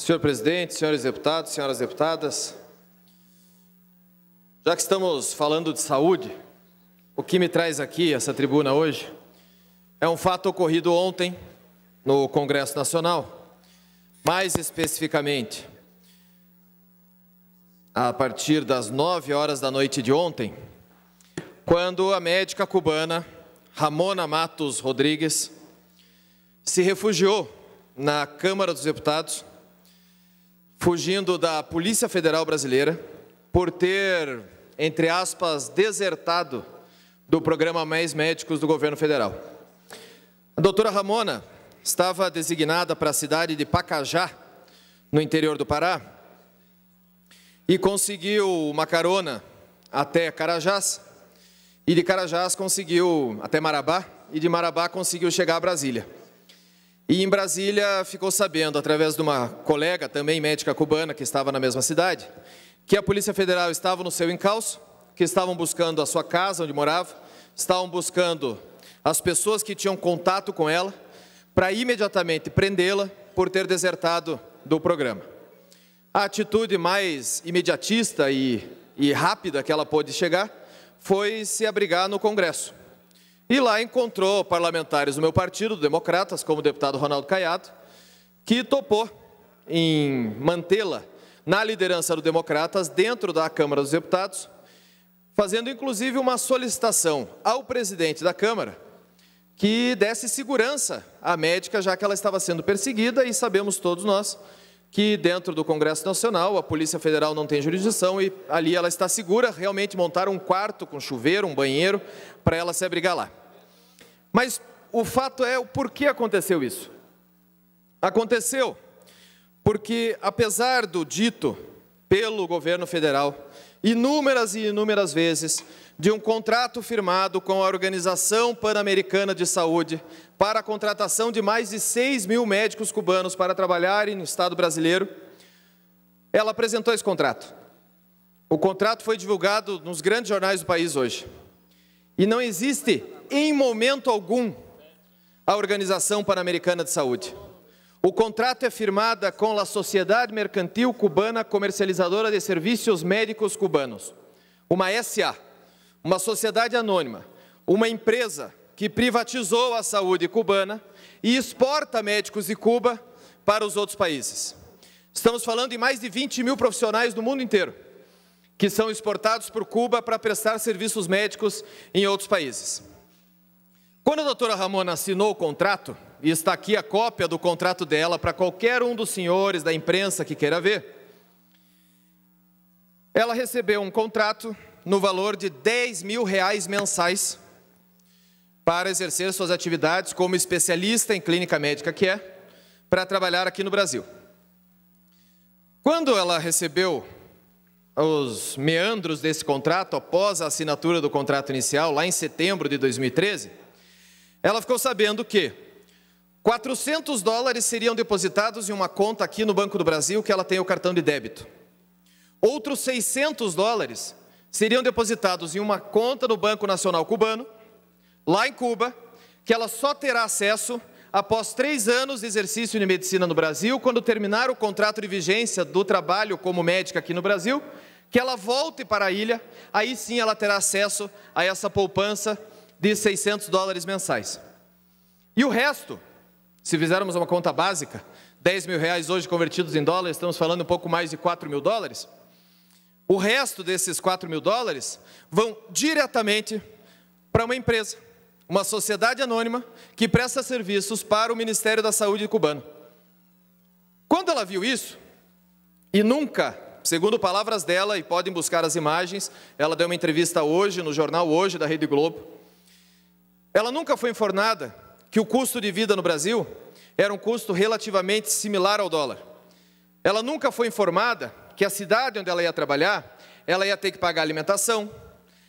Senhor presidente, senhores deputados, senhoras deputadas, já que estamos falando de saúde, o que me traz aqui essa tribuna hoje é um fato ocorrido ontem no Congresso Nacional, mais especificamente, a partir das 9 horas da noite de ontem, quando a médica cubana Ramona Matos Rodrigues se refugiou na Câmara dos Deputados, fugindo da Polícia Federal Brasileira, por ter, entre aspas, desertado do programa Mais Médicos do governo federal. A doutora Ramona estava designada para a cidade de Pacajá, no interior do Pará, e conseguiu uma carona até Carajás, e de Carajás conseguiu até Marabá, e de Marabá conseguiu chegar a Brasília. E em Brasília ficou sabendo, através de uma colega, também médica cubana, que estava na mesma cidade, que a Polícia Federal estava no seu encalço, que estavam buscando a sua casa, onde morava, estavam buscando as pessoas que tinham contato com ela, para imediatamente prendê-la por ter desertado do programa. A atitude mais imediatista e rápida que ela pôde chegar foi se abrigar no Congresso. E lá encontrou parlamentares do meu partido, Democratas, como o deputado Ronaldo Caiado, que topou em mantê-la na liderança do Democratas dentro da Câmara dos Deputados, fazendo inclusive uma solicitação ao presidente da Câmara que desse segurança à médica, já que ela estava sendo perseguida, e sabemos todos nós que dentro do Congresso Nacional a Polícia Federal não tem jurisdição e ali ela está segura. Realmente montaram um quarto com chuveiro, um banheiro, para ela se abrigar lá. Mas o fato é o porquê aconteceu isso. Aconteceu porque, apesar do dito pelo governo federal, inúmeras e inúmeras vezes, de um contrato firmado com a Organização Pan-Americana de Saúde para a contratação de mais de 6 mil médicos cubanos para trabalharem no Estado brasileiro, ela apresentou esse contrato. O contrato foi divulgado nos grandes jornais do país hoje. E não existe, em momento algum, a Organização Pan-Americana de Saúde. O contrato é firmado com a Sociedade Mercantil Cubana Comercializadora de Serviços Médicos Cubanos, uma SA, uma sociedade anônima, uma empresa que privatizou a saúde cubana e exporta médicos de Cuba para os outros países. Estamos falando em mais de 20 mil profissionais do mundo inteiro, que são exportados por Cuba para prestar serviços médicos em outros países. Quando a doutora Ramona assinou o contrato, e está aqui a cópia do contrato dela para qualquer um dos senhores da imprensa que queira ver, ela recebeu um contrato no valor de R$10 mil mensais para exercer suas atividades como especialista em clínica médica que é, para trabalhar aqui no Brasil. Quando ela recebeu os meandros desse contrato, após a assinatura do contrato inicial, lá em setembro de 2013, ela ficou sabendo que $400 seriam depositados em uma conta aqui no Banco do Brasil, que ela tem o cartão de débito. Outros $600 seriam depositados em uma conta no Banco Nacional Cubano, lá em Cuba, que ela só terá acesso após 3 anos de exercício de medicina no Brasil, quando terminar o contrato de vigência do trabalho como médica aqui no Brasil, que ela volte para a ilha, aí sim ela terá acesso a essa poupança de $600 mensais. E o resto, se fizermos uma conta básica, R$10 mil hoje convertidos em dólares, estamos falando um pouco mais de $4 mil. O resto desses $4 mil vão diretamente para uma empresa, uma sociedade anônima que presta serviços para o Ministério da Saúde cubano. Quando ela viu isso, e nunca, segundo palavras dela, e podem buscar as imagens, ela deu uma entrevista hoje, no jornal Hoje, da Rede Globo, ela nunca foi informada que o custo de vida no Brasil era um custo relativamente similar ao dólar. Ela nunca foi informada que a cidade onde ela ia trabalhar, ela ia ter que pagar alimentação,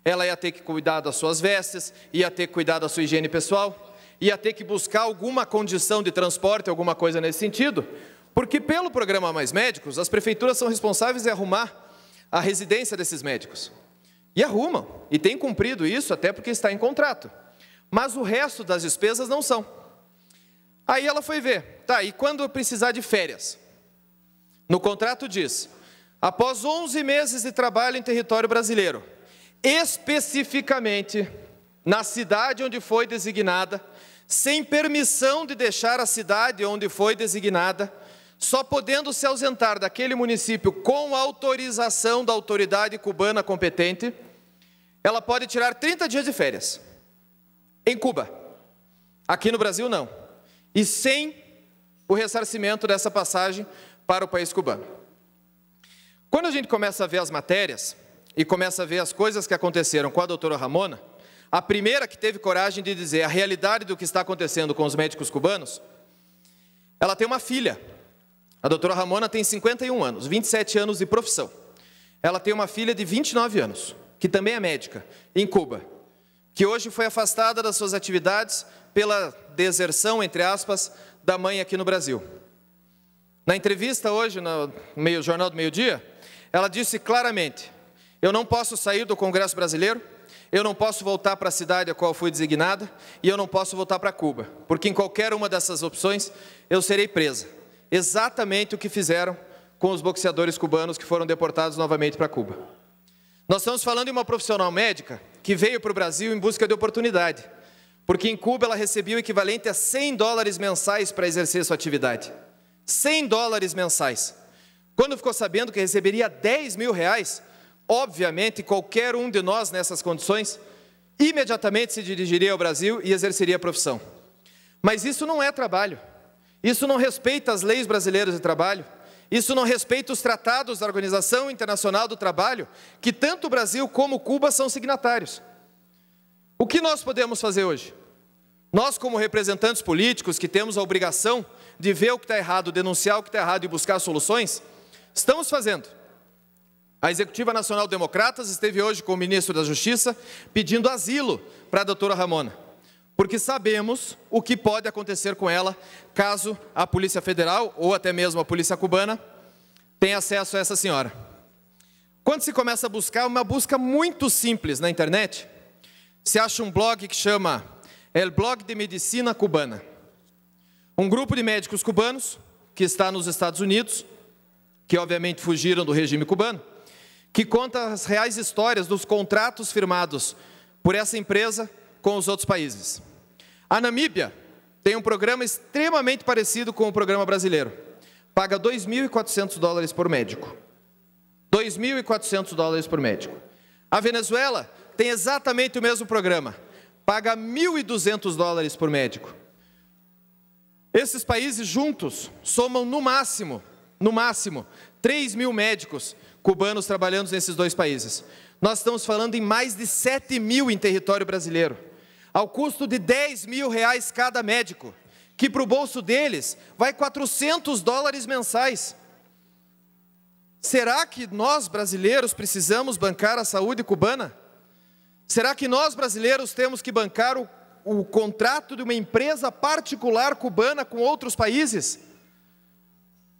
ela ia ter que cuidar das suas vestes, ia ter que cuidar da sua higiene pessoal, ia ter que buscar alguma condição de transporte, alguma coisa nesse sentido, porque pelo programa Mais Médicos, as prefeituras são responsáveis em arrumar a residência desses médicos. E arrumam, e têm cumprido isso até porque está em contrato. Mas o resto das despesas não são. Aí ela foi ver, tá, e quando eu precisar de férias? No contrato diz: após 11 meses de trabalho em território brasileiro, especificamente na cidade onde foi designada, sem permissão de deixar a cidade onde foi designada, só podendo se ausentar daquele município com autorização da autoridade cubana competente, ela pode tirar 30 dias de férias. Em Cuba. Aqui no Brasil, não. E sem o ressarcimento dessa passagem para o país cubano. Quando a gente começa a ver as matérias e começa a ver as coisas que aconteceram com a doutora Ramona, a primeira que teve coragem de dizer a realidade do que está acontecendo com os médicos cubanos, ela tem uma filha. A doutora Ramona tem 51 anos, 27 anos de profissão. Ela tem uma filha de 29 anos, que também é médica, em Cuba, que hoje foi afastada das suas atividades pela deserção, entre aspas, da mãe aqui no Brasil. Na entrevista hoje, no Jornal do Meio-Dia, ela disse claramente: eu não posso sair do Congresso Brasileiro, eu não posso voltar para a cidade a qual fui designada e eu não posso voltar para Cuba, porque em qualquer uma dessas opções eu serei presa. Exatamente o que fizeram com os boxeadores cubanos que foram deportados novamente para Cuba. Nós estamos falando de uma profissional médica que veio para o Brasil em busca de oportunidade, porque em Cuba ela recebia o equivalente a $100 mensais para exercer sua atividade. $100 mensais. Quando ficou sabendo que receberia R$10 mil, obviamente qualquer um de nós nessas condições, imediatamente se dirigiria ao Brasil e exerceria a profissão. Mas isso não é trabalho. Isso não respeita as leis brasileiras de trabalho. Isso não respeita os tratados da Organização Internacional do Trabalho, que tanto o Brasil como Cuba são signatários. O que nós podemos fazer hoje? Nós, como representantes políticos, que temos a obrigação de ver o que está errado, denunciar o que está errado e buscar soluções, estamos fazendo. A Executiva Nacional Democratas esteve hoje com o ministro da Justiça pedindo asilo para a doutora Ramona, porque sabemos o que pode acontecer com ela caso a Polícia Federal ou até mesmo a Polícia Cubana tenha acesso a essa senhora. Quando se começa a buscar, uma busca muito simples na internet, se acha um blog que chama El Blog de Medicina Cubana. Um grupo de médicos cubanos que está nos Estados Unidos, que obviamente fugiram do regime cubano, que conta as reais histórias dos contratos firmados por essa empresa com os outros países. A Namíbia tem um programa extremamente parecido com o programa brasileiro. Paga $2.400 por médico. $2.400 por médico. A Venezuela tem exatamente o mesmo programa. Paga $1.200 por médico. Esses países juntos somam no máximo, 3 mil médicos cubanos trabalhando nesses dois países. Nós estamos falando em mais de 7 mil em território brasileiro, ao custo de R$10 mil cada médico, que para o bolso deles vai $400 mensais. Será que nós brasileiros precisamos bancar a saúde cubana? Será que nós brasileiros temos que bancar o contrato de uma empresa particular cubana com outros países?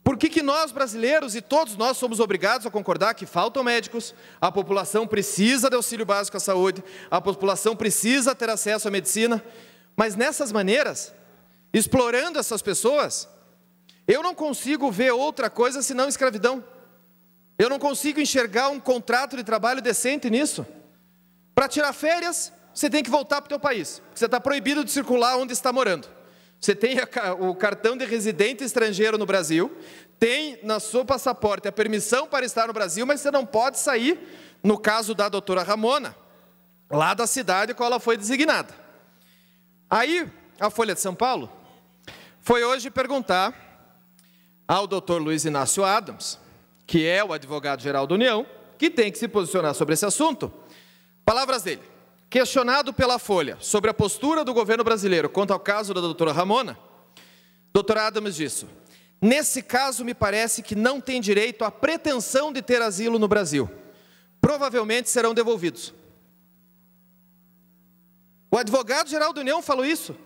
Por que nós brasileiros, e todos nós somos obrigados a concordar que faltam médicos, a população precisa de auxílio básico à saúde, a população precisa ter acesso à medicina, mas nessas maneiras, explorando essas pessoas, eu não consigo ver outra coisa senão escravidão. Eu não consigo enxergar um contrato de trabalho decente nisso. Para tirar férias, você tem que voltar para o teu país. Você está proibido de circular onde está morando. Você tem o cartão de residente estrangeiro no Brasil, tem no seu passaporte a permissão para estar no Brasil, mas você não pode sair, no caso da doutora Ramona, lá da cidade qual ela foi designada. Aí, a Folha de São Paulo foi hoje perguntar ao doutor Luiz Inácio Adams, que é o advogado-geral da União, que tem que se posicionar sobre esse assunto. Palavras dele. Questionado pela Folha sobre a postura do governo brasileiro quanto ao caso da doutora Ramona, doutor Adams disse: nesse caso me parece que não tem direito à pretensão de ter asilo no Brasil. Provavelmente serão devolvidos. O advogado-geral da União falou isso.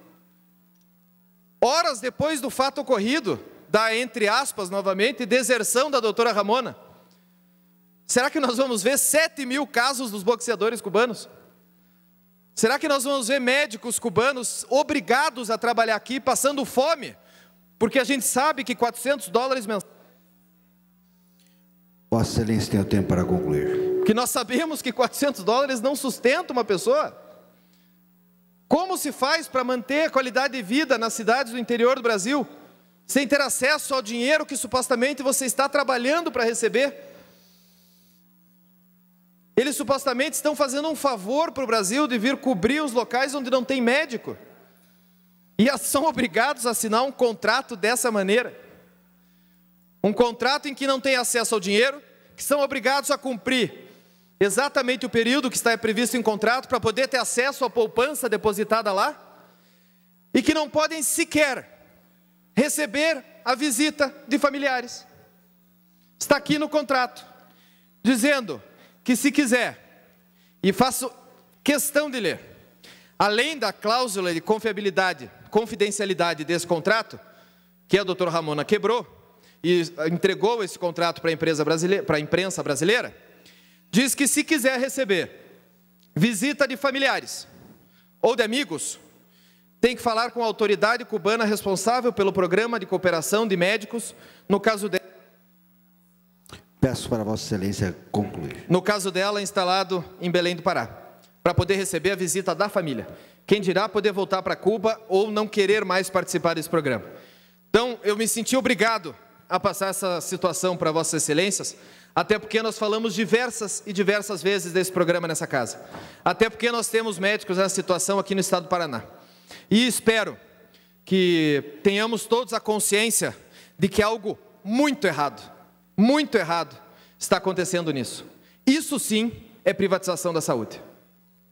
Horas depois do fato ocorrido, da, entre aspas, novamente, deserção da doutora Ramona. Será que nós vamos ver 7 mil casos dos boxeadores cubanos? Será que nós vamos ver médicos cubanos obrigados a trabalhar aqui, passando fome? Porque a gente sabe que $400 mensais Vossa Excelência tem o tempo para concluir. Porque nós sabemos que $400 não sustenta uma pessoa. Como se faz para manter a qualidade de vida nas cidades do interior do Brasil, sem ter acesso ao dinheiro que supostamente você está trabalhando para receber? Eles supostamente estão fazendo um favor para o Brasil de vir cobrir os locais onde não tem médico. E são obrigados a assinar um contrato dessa maneira. Um contrato em que não tem acesso ao dinheiro, que são obrigados a cumprir exatamente o período que está previsto em contrato para poder ter acesso à poupança depositada lá, e que não podem sequer receber a visita de familiares. Está aqui no contrato, dizendo que se quiser, e faço questão de ler, além da cláusula de confidencialidade desse contrato, que a doutora Ramona quebrou, e entregou esse contrato para a imprensa brasileira, diz que se quiser receber visita de familiares ou de amigos, tem que falar com a autoridade cubana responsável pelo programa de cooperação de médicos, no caso dela. Peço para Vossa Excelência concluir. No caso dela, instalado em Belém do Pará, para poder receber a visita da família. Quem dirá poder voltar para Cuba ou não querer mais participar desse programa. Então, eu me senti obrigado a passar essa situação para Vossas Excelências, até porque nós falamos diversas vezes desse programa nessa casa. Até porque nós temos médicos nessa situação aqui no estado do Paraná. E espero que tenhamos todos a consciência de que algo muito errado está acontecendo nisso. Isso sim é privatização da saúde.